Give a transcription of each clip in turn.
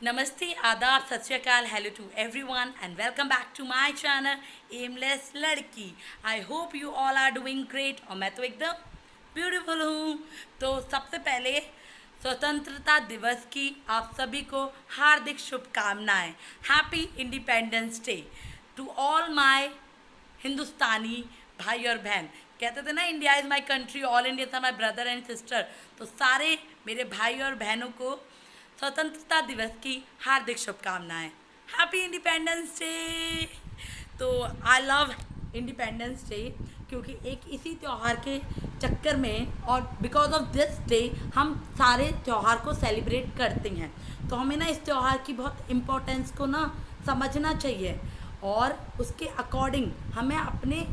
Namaste, Adab, Sat Shri Akal, hello to everyone and welcome back to my channel Aimless Ladki. I hope you all are doing great और मैं तो एकदम beautiful हूँ। तो सबसे पहले स्वतंत्रता दिवस की आप सभी को हार्दिक शुभकामनाएं। Happy independence day to all my Hindustani भाई और बहन। कहते थे ना, India is my country, all Indians are my brother and sister. तो सारे मेरे भाई और बहनों को स्वतंत्रता दिवस की हार्दिक शुभकामनाएं। Happy independence day. तो आई लव इंडिपेंडेंस डे क्योंकि एक इसी त्यौहार के चक्कर में और बिकॉज ऑफ दिस डे हम सारे त्यौहार को सेलिब्रेट करते हैं। तो हमें ना इस त्यौहार की बहुत इम्पोर्टेंस को ना समझना चाहिए और उसके अकॉर्डिंग हमें अपने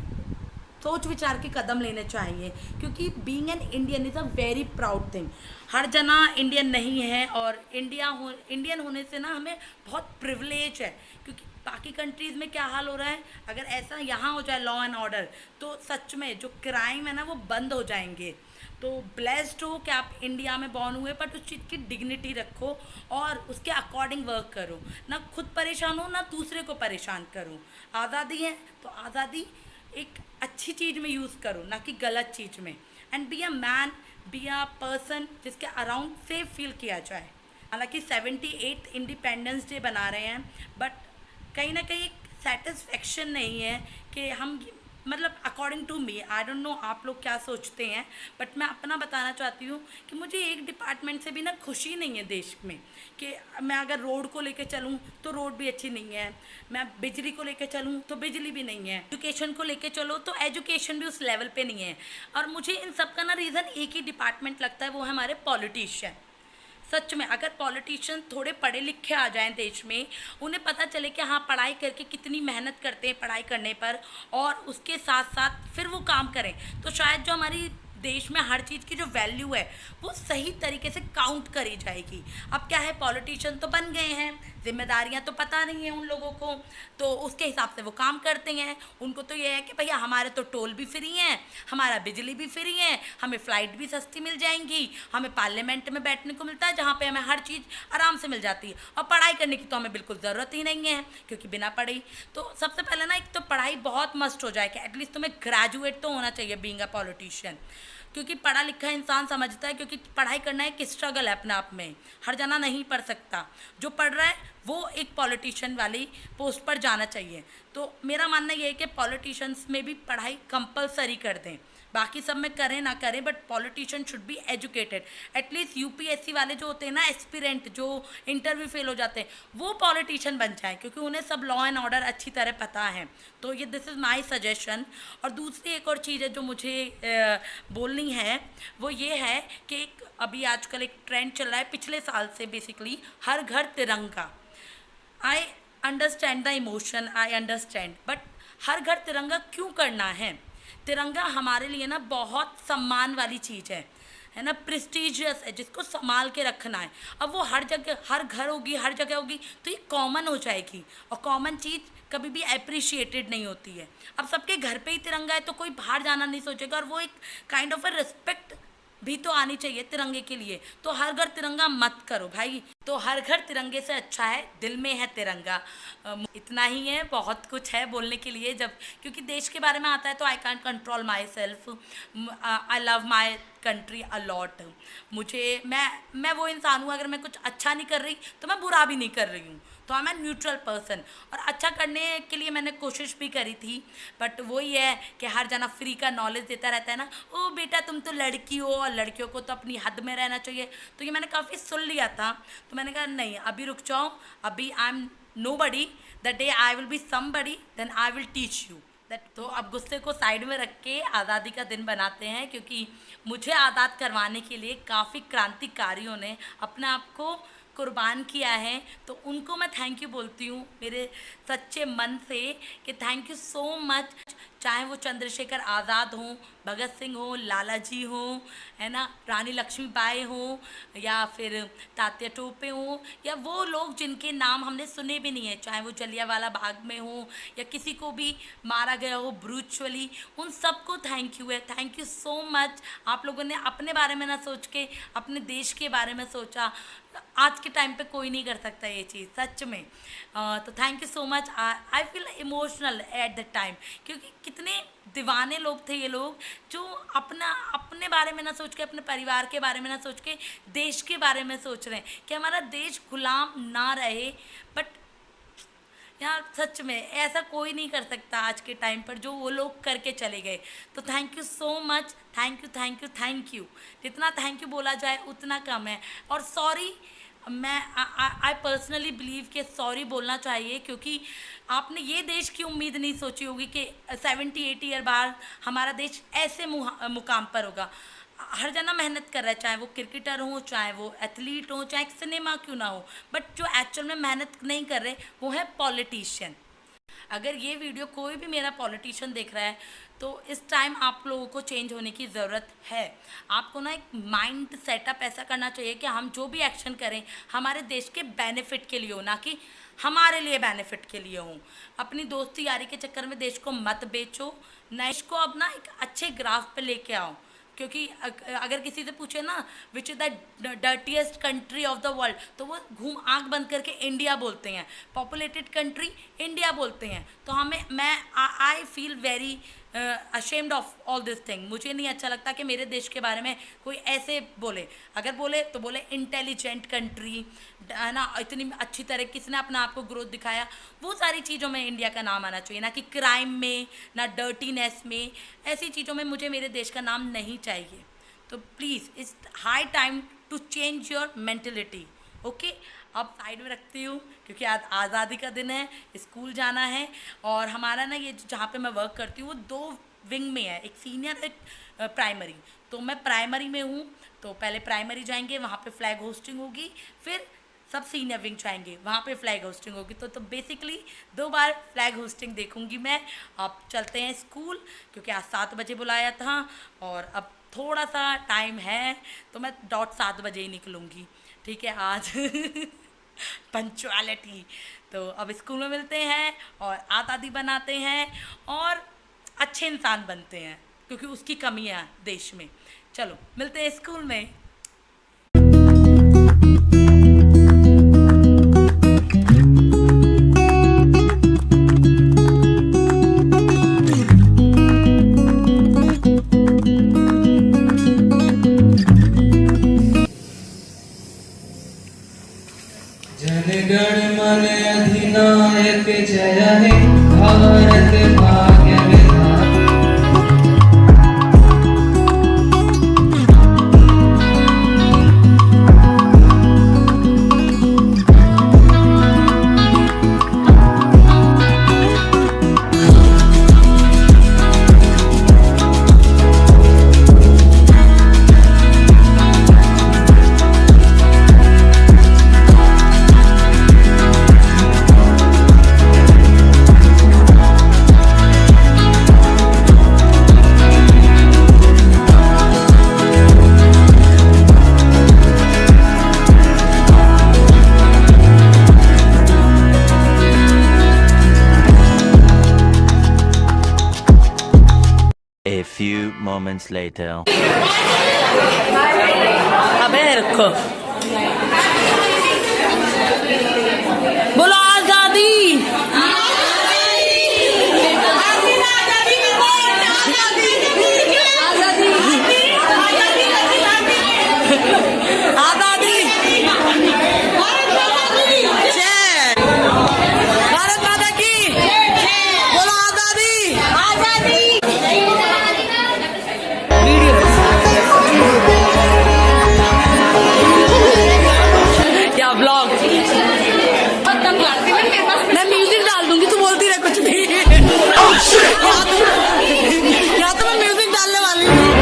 सोच विचार के कदम लेने चाहिए, क्योंकि being an Indian is a very proud thing. हर जना इंडियन नहीं है और इंडियन होने से ना हमें बहुत प्रिविलेज है, क्योंकि बाकी कंट्रीज़ में क्या हाल हो रहा है, अगर ऐसा यहाँ हो जाए लॉ एंड ऑर्डर तो सच में जो क्राइम है ना वो बंद हो जाएंगे। तो ब्लेस्ड हो कि आप इंडिया में बॉर्न हुए, बट उस चीज़ की डिग्निटी रखो और उसके अकॉर्डिंग वर्क करो, ना खुद परेशान हो ना दूसरे को परेशान करो। आज़ादी है तो आज़ादी एक अच्छी चीज़ में यूज़ करो, ना कि गलत चीज़ में। And be a man, be a person जिसके अराउंड सेफ फील किया जाए। हालांकि 78 इंडिपेंडेंस डे बना रहे हैं, बट कहीं ना कहीं सेटिस्फेक्शन नहीं है कि हम, मतलब according to me, I don't know आप लोग क्या सोचते हैं, बट मैं अपना बताना चाहती हूँ कि मुझे एक डिपार्टमेंट से भी ना खुशी नहीं है देश में। कि मैं अगर रोड को लेकर चलूँ तो रोड भी अच्छी नहीं है, मैं बिजली को लेकर चलूँ तो बिजली भी नहीं है, एजुकेशन को लेकर चलो तो एजुकेशन भी उस लेवल पे नहीं है। और मुझे इन सब का ना रीज़न एक ही डिपार्टमेंट लगता है, वो है हमारे पॉलिटिशियन। सच में अगर पॉलिटिशियन थोड़े पढ़े लिखे आ जाएं देश में, उन्हें पता चले कि हाँ पढ़ाई करके कितनी मेहनत करते हैं पढ़ाई करने पर, और उसके साथ साथ फिर वो काम करें, तो शायद जो हमारी देश में हर चीज़ की जो वैल्यू है वो सही तरीके से काउंट करी जाएगी। अब क्या है, पॉलिटिशियन तो बन गए हैं, जिम्मेदारियां तो पता नहीं है उन लोगों को, तो उसके हिसाब से वो काम करते हैं। उनको तो ये है कि भैया हमारे तो टोल भी फ्री हैं, हमारा बिजली भी फ्री है, हमें फ़्लाइट भी सस्ती मिल जाएंगी, हमें पार्लियामेंट में बैठने को मिलता है जहाँ पे हमें हर चीज़ आराम से मिल जाती है, और पढ़ाई करने की तो हमें बिल्कुल ज़रूरत ही नहीं है, क्योंकि बिना पढ़ी। तो सबसे पहले ना एक तो पढ़ाई बहुत मस्ट हो जाए कि एटलीस्ट तुम्हें ग्रेजुएट तो होना चाहिए बीइंग अ पॉलिटिशियन, क्योंकि पढ़ा लिखा इंसान समझता है, क्योंकि पढ़ाई करना एक स्ट्रगल है अपने आप में, हर जना नहीं पढ़ सकता। जो पढ़ रहा है वो एक पॉलिटिशियन वाली पोस्ट पर जाना चाहिए। तो मेरा मानना ये है कि पॉलिटिशियंस में भी पढ़ाई कंपलसरी कर दें, बाकी सब में करें ना करें, but politician should be educated. At least UPSC वाले जो होते हैं ना एस्पिरेंट, जो इंटरव्यू फेल हो जाते हैं, वो पॉलिटिशियन बन जाएं, क्योंकि उन्हें सब लॉ एंड ऑर्डर अच्छी तरह पता है। तो ये दिस इज़ माई सजेशन। और दूसरी एक और चीज़ है जो मुझे बोलनी है, वो ये है कि एक अभी आजकल एक ट्रेंड चल रहा है पिछले साल से, बेसिकली हर घर तिरंगा। I understand the emotion, I understand, but हर घर तिरंगा क्यों करना है? तिरंगा हमारे लिए ना बहुत सम्मान वाली चीज़ है ना, प्रेस्टिजियस है, जिसको संभाल के रखना है। अब वो हर जगह हर घर होगी, हर जगह होगी, तो ये कॉमन हो जाएगी, और कॉमन चीज़ कभी भी अप्रिशिएटेड नहीं होती है। अब सबके घर पे ही तिरंगा है तो कोई बाहर जाना नहीं सोचेगा, और वो एक काइंड ऑफ अ रिस्पेक्ट भी तो आनी चाहिए तिरंगे के लिए। तो हर घर तिरंगा मत करो भाई, तो हर घर तिरंगे से अच्छा है दिल में है तिरंगा। इतना ही है, बहुत कुछ है बोलने के लिए, जब क्योंकि देश के बारे में आता है तो I can control my self. I love my country a lot. मुझे मैं वो इंसान हूँ, अगर मैं कुछ अच्छा नहीं कर रही तो मैं बुरा भी नहीं कर रही हूँ, तो आई एम न्यूट्रल पर्सन। और अच्छा करने के लिए मैंने कोशिश भी करी थी, बट वही है कि हर जना फ्री का नॉलेज देता रहता है ना, ओ बेटा तुम तो लड़की हो और लड़कियों को तो अपनी हद में रहना चाहिए। तो ये मैंने काफ़ी सुन लिया था, तो मैंने कहा नहीं अभी रुक जाओ, अभी I am nobody, the day I will be somebody then I will teach you that. तो अब गुस्से को साइड में रख के आज़ादी का दिन बनाते हैं, क्योंकि मुझे आज़ाद करवाने के लिए काफ़ी क्रांतिकारियों ने अपने आप को कुर्बान किया है। तो उनको मैं थैंक यू बोलती हूँ मेरे सच्चे मन से कि थैंक यू सो मच। चाहे वो चंद्रशेखर आज़ाद हों, भगत सिंह हो, लाला जी हों, है ना, रानी लक्ष्मीबाई हों, या फिर तात्या टोपे हों, या वो लोग जिनके नाम हमने सुने भी नहीं है, चाहे वो जलियांवाला बाग में हो या किसी को भी मारा गया हो ब्रूचुअली, उन सबको थैंक यू है। Thank you so much. आप लोगों ने अपने बारे में ना सोच के अपने देश के बारे में सोचा। आज के टाइम पे कोई नहीं कर सकता ये चीज़ सच में। तो thank you so much. I feel emotional at the time, क्योंकि कितने दीवाने लोग थे ये लोग, जो अपने बारे में ना सोच के, अपने परिवार के बारे में ना सोच के, देश के बारे में सोच रहे हैं कि हमारा देश गुलाम ना रहे। बट यार सच में ऐसा कोई नहीं कर सकता आज के टाइम पर जो वो लोग करके चले गए। तो thank you so much, thank you thank you thank you. जितना थैंक यू बोला जाए उतना कम है। और सॉरी, मैं आई पर्सनली बिलीव कि सॉरी बोलना चाहिए, क्योंकि आपने ये देश की उम्मीद नहीं सोची होगी कि 70-80 ईयर बाद हमारा देश ऐसे मुकाम पर होगा। हर जना मेहनत कर रहा है, चाहे वो क्रिकेटर हो, चाहे वो एथलीट हो, चाहे सिनेमा क्यों ना हो, बट जो एक्चुअल में मेहनत नहीं कर रहे वो है पॉलिटिशियन। अगर ये वीडियो कोई भी मेरा पॉलिटिशियन देख रहा है तो इस टाइम आप लोगों को चेंज होने की ज़रूरत है। आपको ना एक माइंड सेटअप ऐसा करना चाहिए कि हम जो भी एक्शन करें हमारे देश के बेनिफिट के लिए हो, ना कि हमारे लिए बेनिफिट के लिए हो। अपनी दोस्ती यारी के चक्कर में देश को मत बेचो, देश को अब ना एक अच्छे ग्राफ पे लेके आओ। क्योंकि अगर किसी से पूछे ना which is the dirtiest country of the world, तो वो घूम आंख बंद करके इंडिया बोलते हैं। पॉपुलेटेड कंट्री इंडिया बोलते हैं। तो मैं I feel very ashamed of all this thing. मुझे नहीं अच्छा लगता कि मेरे देश के बारे में कोई ऐसे बोले। अगर बोले तो बोले इंटेलिजेंट कंट्री, है ना, इतनी अच्छी तरह किसने अपना आपको ग्रोथ दिखाया। वो सारी चीज़ों में इंडिया का नाम आना चाहिए, ना कि क्राइम में, ना डर्टीनेस में। ऐसी चीज़ों में मुझे मेरे देश का नाम नहीं चाहिए। तो please it's high time to change your mentality. Okay, अब साइड में रखती हूँ क्योंकि आज आज़ादी का दिन है, स्कूल जाना है। और हमारा ना ये जहाँ पे मैं वर्क करती हूँ वो 2 विंग में है, एक सीनियर एक प्राइमरी। तो मैं प्राइमरी में हूँ, तो पहले प्राइमरी जाएंगे, वहाँ पे फ्लैग होस्टिंग होगी, फिर सब सीनियर विंग जाएंगे, वहाँ पे फ्लैग होस्टिंग होगी। तो बेसिकली 2 बार फ्लैग होस्टिंग देखूँगी मैं। अब चलते हैं स्कूल, क्योंकि आज 7 बजे बुलाया था और अब थोड़ा सा टाइम है, तो मैं डॉट 7 बजे ही निकलूँगी। ठीक है, आज पंक्चुअलिटी। तो अब स्कूल में मिलते हैं और आज़ादी बनाते हैं और अच्छे इंसान बनते हैं, क्योंकि उसकी कमी है देश में। चलो मिलते हैं स्कूल में। जनगण मन अधिनायक जय हे भारत भाग्य विधाता। A few moments later. अबे रखो, बोलो आज़ादी। आज़ादी, भारत माता की, बोलो आज़ादी। क्या ब्लॉग, मैं म्यूजिक डाल दूंगी, तू बोलती रह कुछ भी। या तो मैं म्यूजिक डालने वाली हूँ।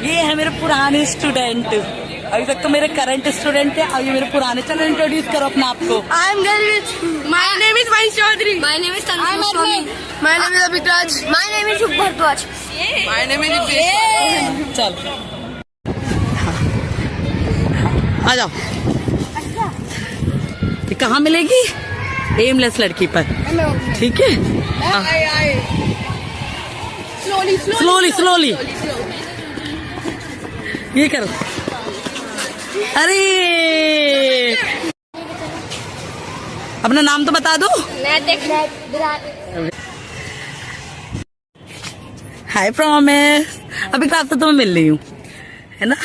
ये है मेरे पुराने स्टूडेंट। अभी तक तो मेरे करंट स्टूडेंट थे, अब ये मेरे पुराने। चलो इंट्रोड्यूस करो अपना आपको। I am Garvit. My name is Manish Chaudhary. My name is Tanvi Swami. My name is Abikraj. My name is Shubh Bhardwaj. My name is Dipesh. चल आ जाओ। ये कहाँ मिलेगी? एमलेस लड़की पर, ठीक है? स्लोली स्लोली ये करो। अरे अपना नाम तो बता दो। हाय प्रॉमिस। अभी क्लास से तो मैं मिल रही हूँ, है ना?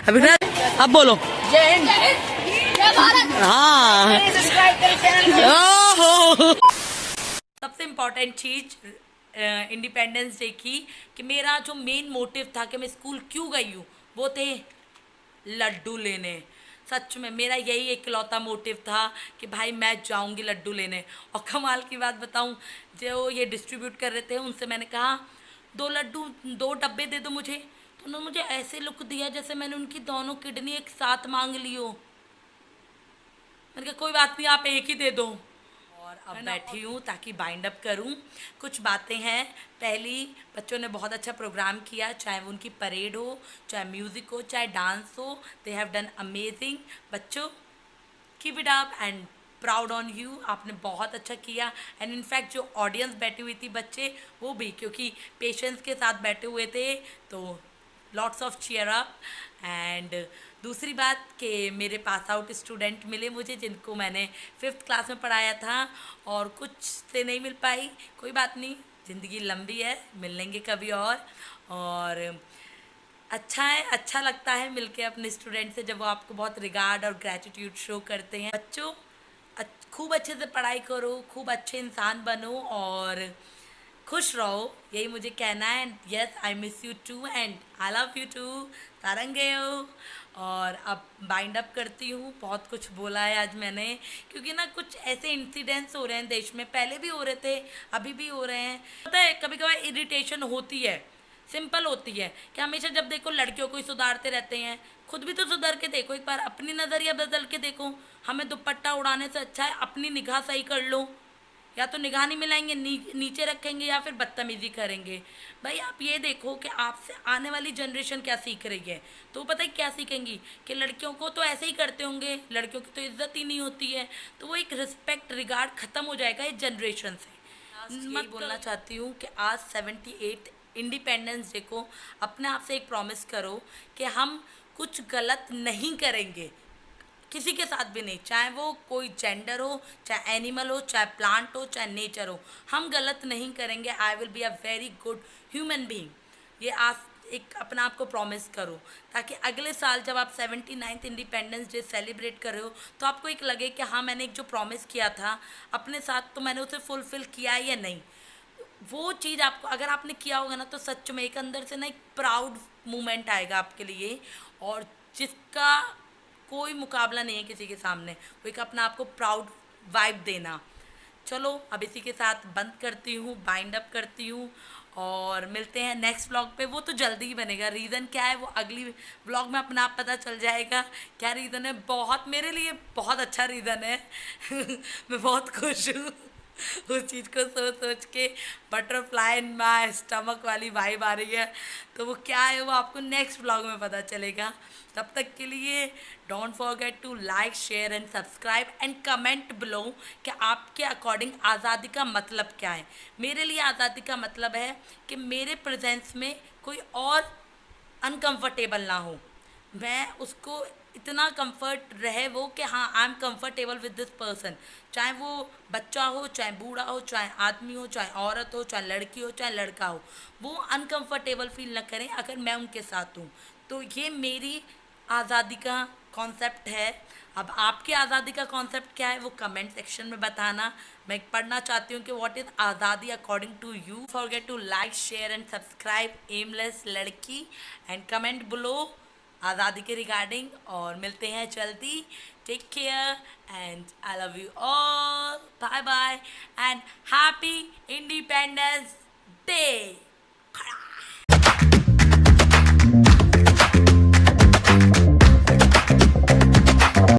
अभी क्लास अब बोलो। हाँ। ओहो। सबसे इम्पोर्टेंट चीज इंडिपेंडेंस डे की कि मेरा जो मेन मोटिव था कि मैं स्कूल क्यों गई हूँ, वो थे लड्डू लेने। सच में मेरा यही इकलौता मोटिव था कि भाई मैं जाऊंगी लड्डू लेने। और कमाल की बात बताऊं, जो ये डिस्ट्रीब्यूट कर रहे थे उनसे मैंने कहा 2 डब्बे दे दो मुझे, तो उन्होंने मुझे ऐसे लुक दिया जैसे मैंने उनकी दोनों किडनी एक साथ मांग ली हो। मैंने कहा कोई बात नहीं, आप एक ही दे दो। और अब बैठी हूँ ताकि बाइंड अप करूँ। कुछ बातें हैं। पहली, बच्चों ने बहुत अच्छा प्रोग्राम किया, चाहे वो उनकी परेड हो, चाहे म्यूज़िक हो, चाहे डांस हो। They have done amazing. बच्चों keep it up and proud on you. आपने बहुत अच्छा किया। एंड इनफैक्ट जो ऑडियंस बैठी हुई थी, बच्चे, वो भी, क्योंकि पेशेंस के साथ बैठे हुए थे, तो lots of cheer up. And दूसरी बात कि मेरे पास आउट स्टूडेंट मिले मुझे, जिनको मैंने 5th क्लास में पढ़ाया था और कुछ से नहीं मिल पाई। कोई बात नहीं, ज़िंदगी लंबी है, मिल लेंगे कभी और अच्छा है, अच्छा लगता है मिलके अपने स्टूडेंट से, जब वो आपको बहुत रिगार्ड और ग्रैटिट्यूड शो करते हैं। बच्चों खूब अच्छे से पढ़ाई करो, खूब अच्छे इंसान बनो और खुश रहो, यही मुझे कहना है। Yes, I miss you too and I love you too. तारंगे हो। और अब बाइंड अप करती हूँ। बहुत कुछ बोला है आज मैंने, क्योंकि ना कुछ ऐसे इंसिडेंट्स हो रहे हैं देश में, पहले भी हो रहे थे, अभी भी हो रहे हैं। पता है कभी कभार इरिटेशन होती है, सिंपल होती है कि हमेशा जब देखो लड़कियों को ही सुधारते रहते हैं। खुद भी तो सुधर के देखो, एक बार अपनी नज़रिया बदल के देखो। हमें दुपट्टा उड़ाने से अच्छा है अपनी निगाह सही कर लो। या तो निगाह नहीं मिलाएंगे, नीचे रखेंगे, या फिर बदतमीजी करेंगे। भाई आप ये देखो कि आपसे आने वाली जनरेशन क्या सीख रही है। तो पता है क्या सीखेंगी कि लड़कियों को तो ऐसे ही करते होंगे, लड़कियों की तो इज्जत ही नहीं होती है। तो वो एक रिस्पेक्ट, रिगार्ड ख़त्म हो जाएगा इस जनरेशन से। मैं बोलना चाहती हूँ कि आज 78 इंडिपेंडेंस डे को अपने आप से एक प्रॉमिस करो कि हम कुछ गलत नहीं करेंगे, किसी के साथ भी नहीं, चाहे वो कोई जेंडर हो, चाहे एनिमल हो, चाहे प्लांट हो, चाहे नेचर हो। हम गलत नहीं करेंगे। आई will be a very good human being. ये आप एक अपना आप को प्रॉमिस करो, ताकि अगले साल जब आप 79th इंडिपेंडेंस डे सेलिब्रेट कर रहे हो, तो आपको एक लगे कि हाँ, मैंने एक जो प्रॉमिस किया था अपने साथ, तो मैंने उसे फुलफ़िल किया या नहीं। वो चीज़ आपको, अगर आपने किया होगा ना, तो सच में एक अंदर से ना एक प्राउड मोमेंट आएगा आपके लिए, और जिसका कोई मुकाबला नहीं है किसी के सामने। वो एक अपना आपको प्राउड वाइब देना। चलो अब इसी के साथ बंद करती हूँ, बाइंड अप करती हूँ, और मिलते हैं नेक्स्ट व्लॉग पे। वो तो जल्दी ही बनेगा। रीज़न क्या है वो अगली व्लॉग में अपना आप पता चल जाएगा क्या रीज़न है। बहुत, मेरे लिए बहुत अच्छा रीज़न है। मैं बहुत खुश हूँ उस चीज़ को सोच सोच के। बटरफ्लाई इन माई स्टमक वाली वाइब आ रही है। तो वो क्या है वो आपको नेक्स्ट व्लॉग में पता चलेगा। तब तक के लिए don't forget to like, share and subscribe and comment below कि आपके अकॉर्डिंग आज़ादी का मतलब क्या है। मेरे लिए आज़ादी का मतलब है कि मेरे प्रेजेंस में कोई और अनकंफर्टेबल ना हो, मैं उसको इतना कंफर्ट रहे वो कि हाँ, I am comfortable with this person. चाहे वो बच्चा हो, चाहे बूढ़ा हो, चाहे आदमी हो, चाहे औरत हो, चाहे लड़की हो, चाहे लड़का हो, वो अनकंफर्टेबल फील ना करें अगर मैं उनके साथ हूँ। तो ये मेरी आज़ादी का कॉन्सेप्ट है। अब आपकी आज़ादी का कॉन्सेप्ट क्या है वो कमेंट सेक्शन में बताना। मैं पढ़ना चाहती हूँ कि व्हाट इज़ आज़ादी according to you. Forget to like, share and subscribe aimless लड़की एंड कमेंट बिलो आज़ादी के रिगार्डिंग। और मिलते हैं जल्दी। Take care and I love you all. Bye bye and happy independence day.